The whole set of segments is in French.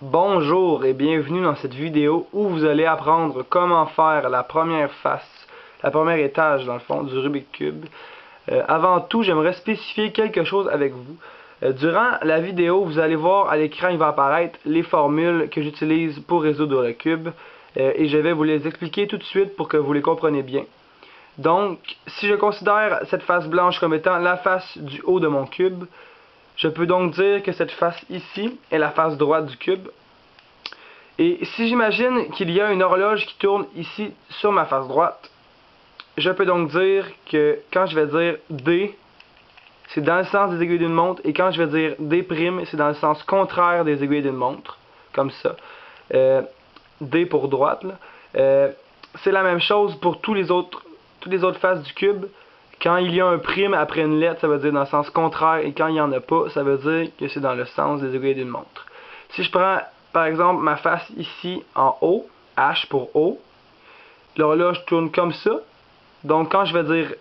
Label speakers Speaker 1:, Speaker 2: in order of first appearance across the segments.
Speaker 1: Bonjour et bienvenue dans cette vidéo où vous allez apprendre comment faire la première face, la première étage dans le fond du Rubik's Cube. Avant tout, j'aimerais spécifier quelque chose avec vous. Durant la vidéo, vous allez voir à l'écran, il va apparaître les formules que j'utilise pour résoudre le cube et je vais vous les expliquer tout de suite pour que vous les compreniez bien. Donc, si je considère cette face blanche comme étant la face du haut de mon cube, je peux donc dire que cette face ici est la face droite du cube. Et si j'imagine qu'il y a une horloge qui tourne ici sur ma face droite, je peux donc dire que quand je vais dire D, c'est dans le sens des aiguilles d'une montre, et quand je vais dire D', c'est dans le sens contraire des aiguilles d'une montre, comme ça. D pour droite, là. C'est la même chose pour toutes les autres faces du cube. Quand il y a un prime après une lettre, ça veut dire dans le sens contraire, et quand il n'y en a pas, ça veut dire que c'est dans le sens des aiguilles d'une montre. Si je prends par exemple ma face ici en haut, H pour haut, l'horloge tourne comme ça. Donc quand je vais dire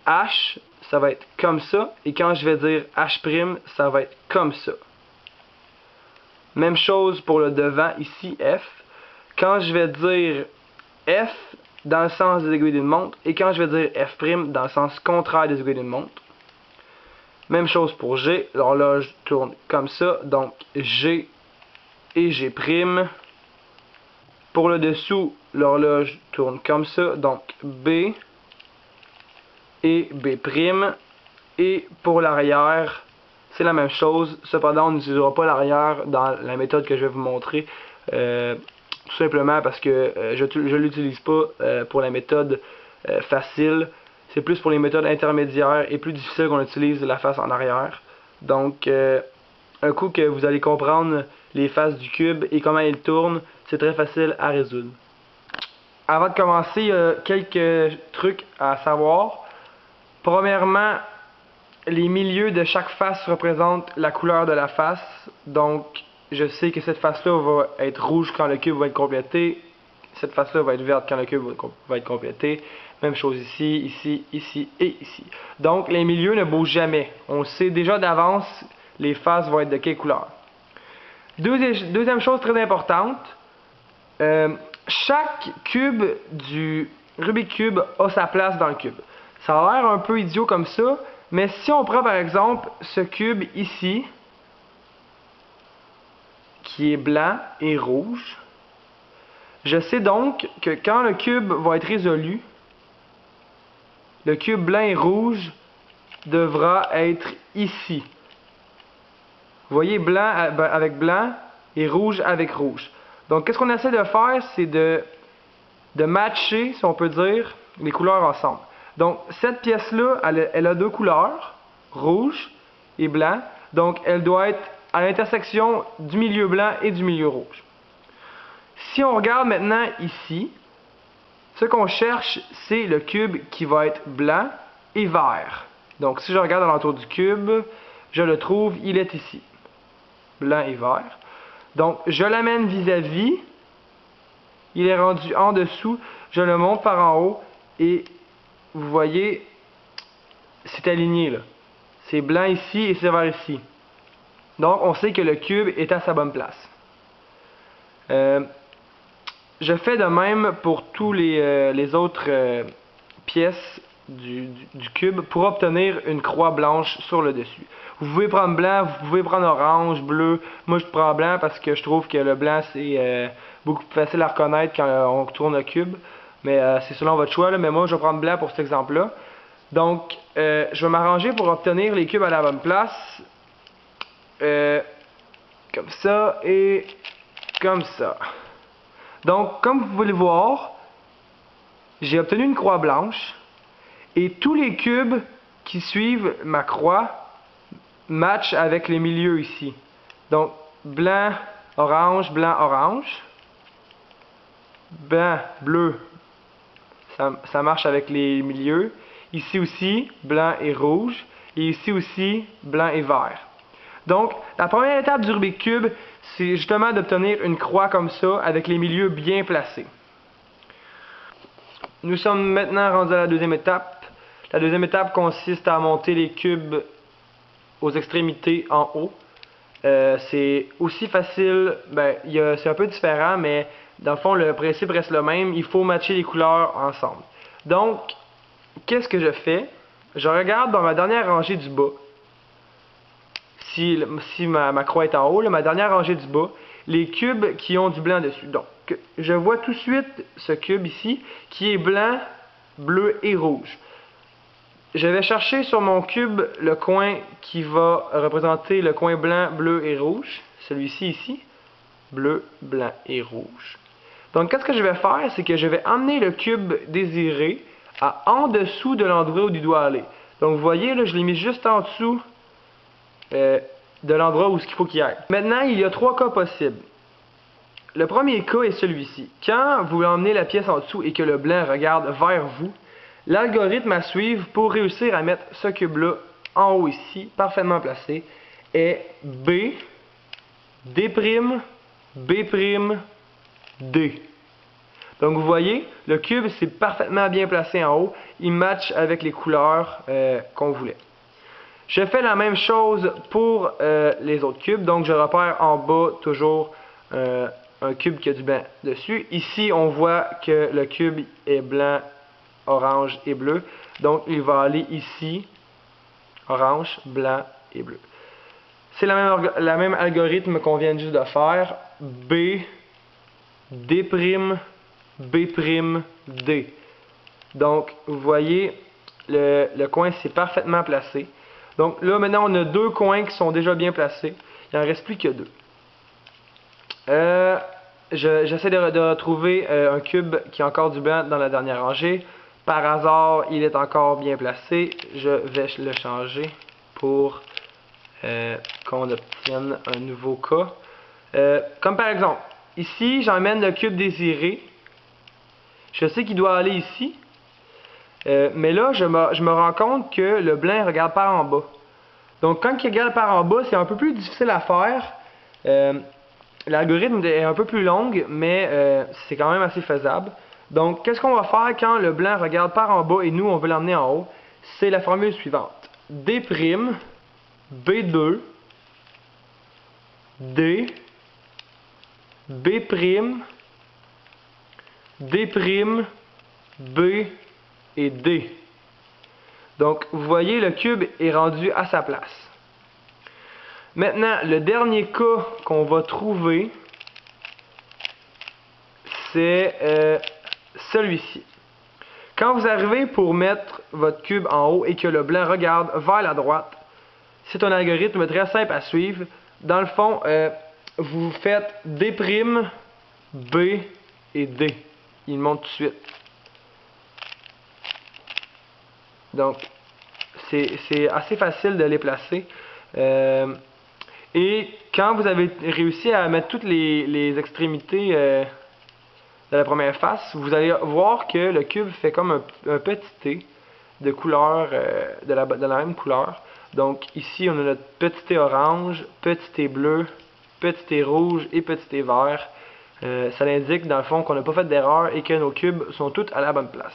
Speaker 1: H, ça va être comme ça, et quand je vais dire H', ça va être comme ça. Même chose pour le devant ici, F. Quand je vais dire F dans le sens des aiguilles d'une montre, et quand je vais dire F' dans le sens contraire des aiguilles d'une montre. Même chose pour G, l'horloge tourne comme ça, donc G et G'. Pour le dessous, l'horloge tourne comme ça, donc B et B'. Et pour l'arrière, c'est la même chose. Cependant, on n'utilisera pas l'arrière dans la méthode que je vais vous montrer. Tout simplement parce que je ne l'utilise pas pour la méthode facile. C'est plus pour les méthodes intermédiaires et plus difficiles qu'on utilise la face en arrière. Donc, un coup que vous allez comprendre les faces du cube et comment ils tournent, c'est très facile à résoudre. Avant de commencer, il y a quelques trucs à savoir. Premièrement, les milieux de chaque face représentent la couleur de la face. Donc, je sais que cette face-là va être rouge quand le cube va être complété. Cette face-là va être verte quand le cube va être complété. Même chose ici, ici, ici et ici. Donc, les milieux ne bougent jamais. On sait déjà d'avance les faces vont être de quelle couleur. Deuxième chose très importante, chaque cube du Rubik's Cube a sa place dans le cube. Ça a l'air un peu idiot comme ça, mais si on prend par exemple ce cube ici, qui est blanc et rouge, je sais donc que quand le cube va être résolu, le cube blanc et rouge devra être ici. Vous voyez, blanc avec blanc et rouge avec rouge. Donc, qu'est-ce qu'on essaie de faire, c'est de matcher, si on peut dire, les couleurs ensemble. Donc, cette pièce-là, elle a deux couleurs, rouge et blanc. Donc, elle doit être à l'intersection du milieu blanc et du milieu rouge. Si on regarde maintenant ici, ce qu'on cherche, c'est le cube qui va être blanc et vert. Donc, si je regarde alentour du cube, je le trouve, il est ici. Blanc et vert. Donc, je l'amène vis-à-vis. Il est rendu en dessous. Je le monte par en haut. Et vous voyez, c'est aligné là. C'est blanc ici et c'est vert ici. Donc, on sait que le cube est à sa bonne place. Je fais de même pour tous les autres pièces du cube pour obtenir une croix blanche sur le dessus. Vous pouvez prendre blanc, vous pouvez prendre orange, bleu. Moi je prends blanc parce que je trouve que le blanc c'est beaucoup plus facile à reconnaître quand on tourne le cube. Mais c'est selon votre choix, là. Mais moi je vais prendre blanc pour cet exemple-là. Donc je vais m'arranger pour obtenir les cubes à la bonne place. Comme ça et comme ça. Donc comme vous pouvez le voir, j'ai obtenu une croix blanche. Et tous les cubes qui suivent ma croix matchent avec les milieux ici. Donc, blanc, orange, blanc, bleu, ça marche avec les milieux. Ici aussi, blanc et rouge. Et ici aussi, blanc et vert. Donc, la première étape du Rubik's Cube, c'est justement d'obtenir une croix comme ça, avec les milieux bien placés. Nous sommes maintenant rendus à la deuxième étape. La deuxième étape consiste à monter les cubes aux extrémités en haut. c'est aussi facile, c'est un peu différent, mais dans le fond, le principe reste le même. Il faut matcher les couleurs ensemble. Donc, qu'est-ce que je fais? Je regarde dans ma dernière rangée du bas. Si ma croix est en haut, là, ma dernière rangée du bas, les cubes qui ont du blanc dessus. Donc, je vois tout de suite ce cube ici, qui est blanc, bleu et rouge. Je vais chercher sur mon cube le coin qui va représenter le coin blanc, bleu et rouge. Celui-ci ici. Bleu, blanc et rouge. Donc, qu'est-ce que je vais faire? C'est que je vais emmener le cube désiré en dessous de l'endroit où il doit aller. Donc, vous voyez, là, je l'ai mis juste en dessous de l'endroit où il faut qu'il aille. Maintenant, il y a 3 cas possibles. Le premier cas est celui-ci. Quand vous emmenez la pièce en dessous et que le blanc regarde vers vous, l'algorithme à suivre pour réussir à mettre ce cube-là en haut ici, parfaitement placé, est B, D', B', D. Donc vous voyez, le cube c'est parfaitement bien placé en haut, il match avec les couleurs qu'on voulait. Je fais la même chose pour les autres cubes, donc je repère en bas toujours un cube qui a du blanc dessus. Ici on voit que le cube est blanc, orange et bleu, donc il va aller ici, orange, blanc et bleu. C'est la même algorithme qu'on vient juste de faire, B, D', B', D. Donc, vous voyez, le coin c'est parfaitement placé. Donc là, maintenant, on a 2 coins qui sont déjà bien placés. Il n'en reste plus que 2. J'essaie de retrouver un cube qui a encore du blanc dans la dernière rangée. Par hasard, il est encore bien placé. Je vais le changer pour qu'on obtienne un nouveau cas. Comme par exemple, ici, j'emmène le cube désiré. Je sais qu'il doit aller ici. Mais là, je me rends compte que le blanc regarde par en bas. Donc, quand il regarde par en bas, c'est un peu plus difficile à faire. L'algorithme est un peu plus long, mais c'est quand même assez faisable. Donc, qu'est-ce qu'on va faire quand le blanc regarde par en bas et nous, on veut l'emmener en haut? C'est la formule suivante. D', B2, D, B', D', B et D. Donc, vous voyez, le cube est rendu à sa place. Maintenant, le dernier cas qu'on va trouver, c'est celui-ci. Quand vous arrivez pour mettre votre cube en haut et que le blanc regarde vers la droite, c'est un algorithme très simple à suivre. Dans le fond, vous faites D', B et D. Il monte tout de suite. Donc, c'est assez facile de les placer. Et quand vous avez réussi à mettre toutes les extrémités de la première face, vous allez voir que le cube fait comme un petit T de couleur, de la même couleur. Donc ici, on a notre petit T orange, petit T bleu, petit T rouge et petit T vert. Ça indique dans le fond qu'on n'a pas fait d'erreur et que nos cubes sont tous à la bonne place.